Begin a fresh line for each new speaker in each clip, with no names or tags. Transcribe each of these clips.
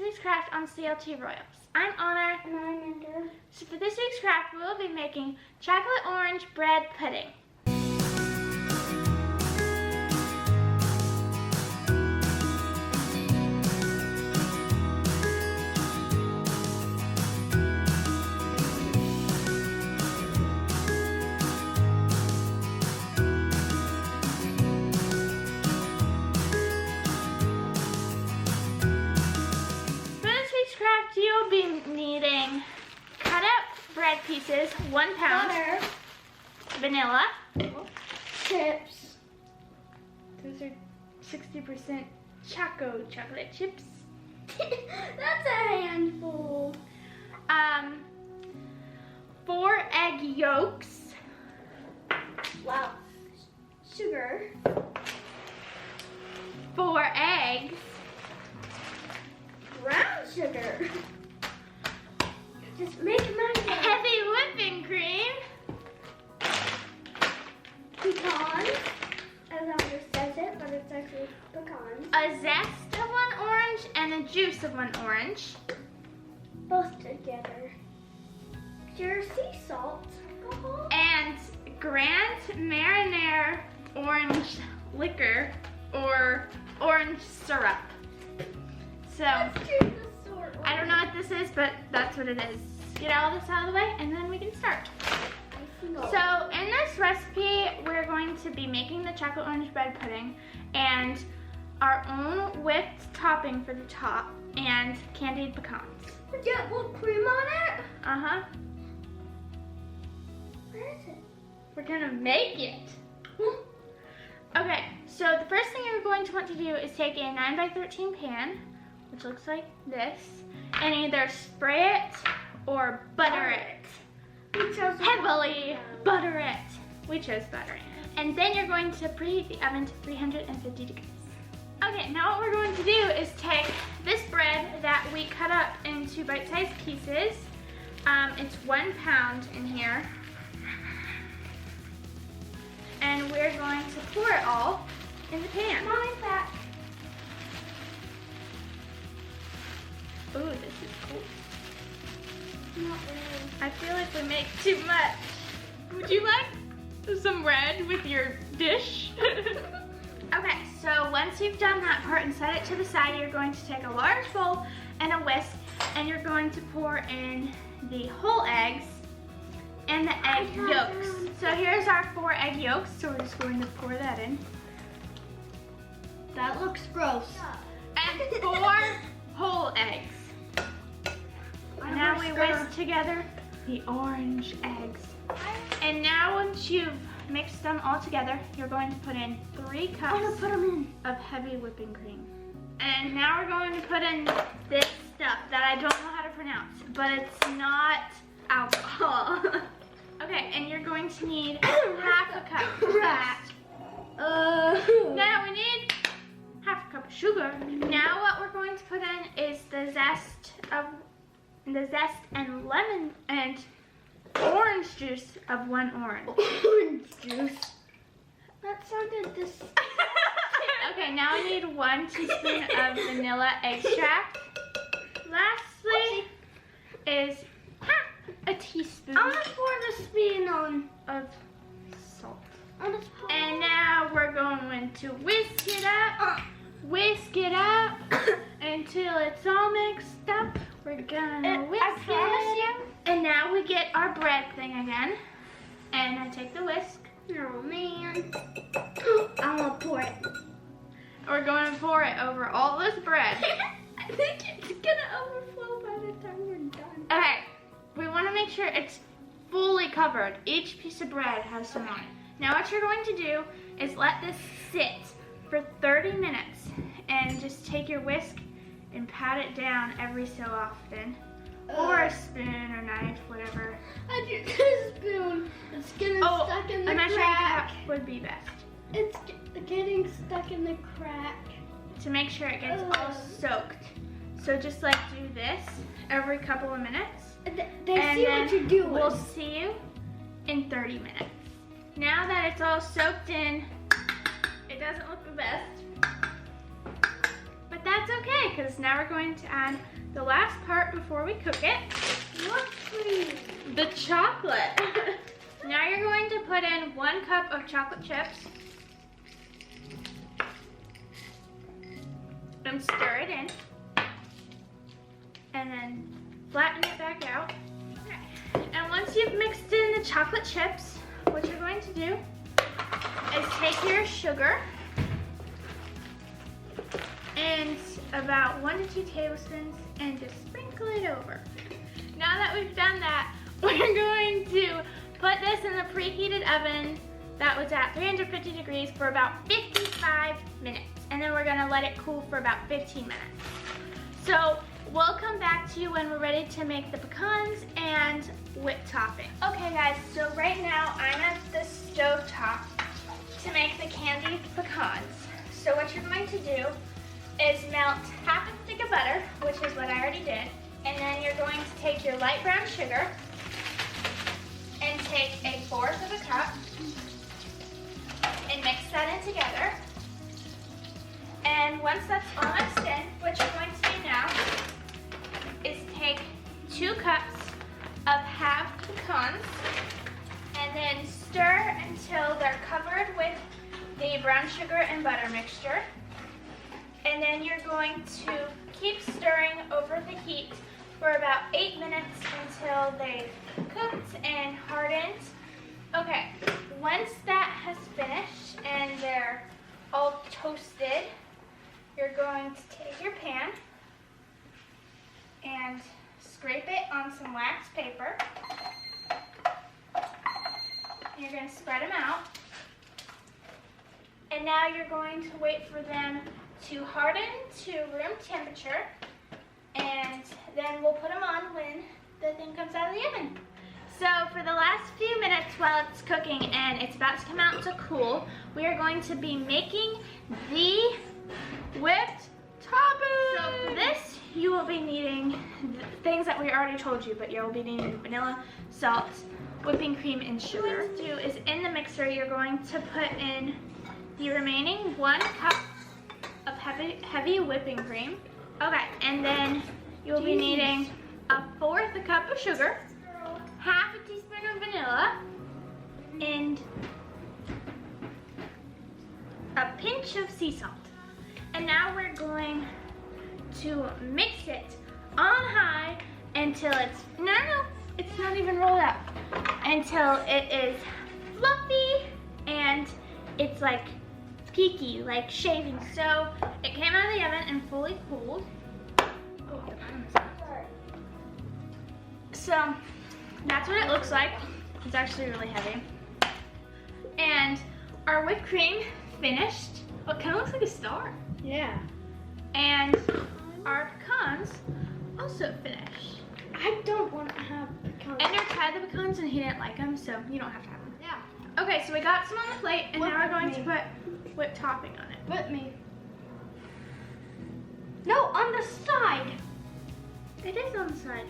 week's craft on CLT Royals. I'm Honor.
And I'm Amanda.
So for this week's craft, we'll be making chocolate orange bread pudding. You'll be needing cut up bread pieces, 1 pound,
Butter,
vanilla,
chips.
Those are 60% chocolate chips.
That's a handful.
4 egg yolks.
Wow. Sugar.
4 eggs.
Brown sugar. Just make mine.
Heavy whipping cream.
Pecans. As Amanda says it, but it's actually pecans.
A zest of 1 orange and a juice of 1 orange.
Both together. Pure sea salt. Alcohol.
And Grand Marnier orange liquor or orange syrup. So,
Let's do the sort.
I don't know what this is, but that's what it is. Get all this out of the way and then we can start. So in this recipe, we're going to be making the chocolate orange bread pudding and our own whipped topping for the top and candied pecans.
Get whipped cream on it?
Uh-huh.
Where is it?
We're gonna make it. Okay, so the first thing you're going to want to do is take a 9x13 pan, which looks like this, and either spray it or butter it.
We chose
Heavily butter it. We chose buttering it. And then you're going to preheat the oven to 350 degrees. Okay, now what we're going to do is take this bread that we cut up into bite-sized pieces. It's 1 pound in here. And we're going to pour it all in the pan.
Mommy's back.
Ooh, this is cool.
Not really.
I feel like we make too much. Would you like some bread with your dish? Okay, so once you've done that part and set it to the side, you're going to take a large bowl and a whisk, and you're going to pour in the whole eggs and the egg yolks. So here's our 4 egg yolks, so we're just going to pour that in.
That looks gross.
And 4 whole eggs. And now we whisk together the orange eggs. And now once you've mixed them all together, you're going to put in 3 cups of heavy whipping cream. And now we're going to put in this stuff that I don't know how to pronounce, but it's not alcohol. Okay, and you're going to need half a cup of that. Now we need half a cup of sugar. Now what we're going to put in is the zest and lemon and orange juice of 1 orange.
Orange juice. That sounded this.
Okay, now we need 1 teaspoon of vanilla extract. Lastly is half a teaspoon
I'm gonna pour the spoon on.
of salt.
I'm gonna pour.
And now we're going to whisk it up. Whisk it up until it's all mixed up. We're gonna whisk it. And now we get our bread thing again. And I take the whisk.
Oh man. I'm gonna pour it.
We're going to pour it over all this bread.
I think it's gonna overflow by the time we're done.
Okay, we want to make sure it's fully covered. Each piece of bread has some on it. Now what you're going to do is let this sit for 30 minutes and just take your whisk and pat it down every so often. Or a spoon or knife, whatever.
I just a spoon. It's getting stuck in the
a measuring
crack.
cup would be best.
It's getting stuck in the crack.
To make sure it gets all soaked. So just like do this every couple of minutes.
They see what you're doing.
We'll see you in 30 minutes. Now that it's all soaked in, it doesn't look the best. But that's that's okay, because now we're going to add the last part before we cook it.
What cream?
The chocolate. Now you're going to put in 1 cup of chocolate chips. And stir it in. And then flatten it back out. Okay. And once you've mixed in the chocolate chips, what you're going to do is take your sugar and about 1 to 2 tablespoons and just sprinkle it over. Now that we've done that, we're going to put this in the preheated oven that was at 350 degrees for about 55 minutes. And then we're gonna let it cool for about 15 minutes. So we'll come back to you when we're ready to make the pecans and whipped topping. Okay guys, so right now I'm at the stove top to make the candied pecans. So what you're going to do is melt half a stick of butter, which is what I already did, and then you're going to take your light brown sugar and take 1/4 of a cup and mix that in together. And once that's all mixed in, what you're going to do now is take 2 cups of half pecans and then stir until they're covered with the brown sugar and butter mixture. And then you're going to keep stirring over the heat for about 8 minutes until they've cooked and hardened. Okay, once that has finished and they're all toasted, you're going to take your pan and scrape it on some wax paper. You're going to spread them out. And now you're going to wait for them to harden to room temperature, and then we'll put them on when the thing comes out of the oven. So for the last few minutes while it's cooking and it's about to come out to cool, we are going to be making the whipped topping. So for this, you will be needing things that we already told you, but you'll be needing vanilla, salt, whipping cream, and sugar. What you do is in the mixer, you're going to put in the remaining 1 cup of heavy whipping cream. Okay, and then you'll be needing 1/4 cup of sugar, 1/2 teaspoon of vanilla, and a pinch of sea salt. And now we're going to mix it on high until it's, it's not even rolled up, until it is fluffy and it's like geeky, like shaving. So it came out of the oven and fully cooled. Oh, the bottom is hot. So that's what it looks like. It's actually really heavy. And our whipped cream finished. Oh, it kind of looks like a star.
Yeah.
And our pecans also finished.
I don't want to have pecans.
Ender tried the pecans and he didn't like them, so you don't have to have them.
Yeah.
Okay, so we got some on the plate, and now we're going to put whipped topping on it.
Whip me. No, on the side.
It is on the side.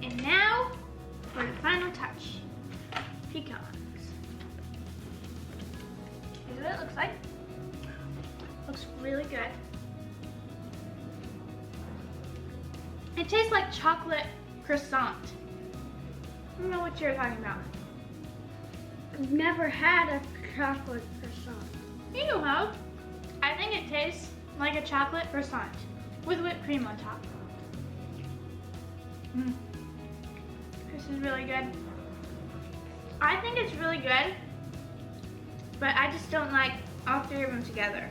And now for the final touch, pecans. Here's what it looks like. Looks really good. It tastes like chocolate croissant. I don't know what you're talking about.
I've never had a chocolate croissant.
You have. I think it tastes like a chocolate croissant with whipped cream on top. This is really good. I think it's really good, but I just don't like all 3 of them together.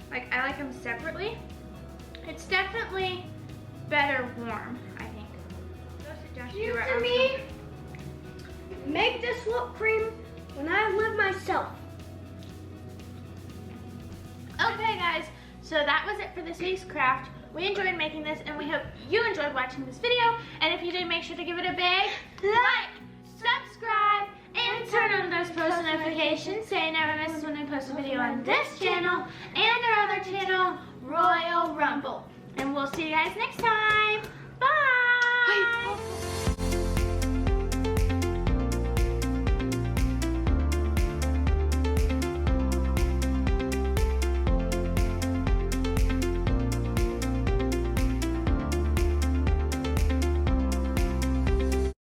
Like, I like them separately. It's definitely better warm, I think.
You to me, make this whipped cream when I live myself.
Okay guys, so that was it for this week's craft. We enjoyed making this and we hope you enjoyed watching this video. And if you did, make sure to give it a big like, subscribe, and turn on those post notifications so you never miss when we post a video on this channel and our other channel, Royal Rumble. And we'll see you guys next time. Bye!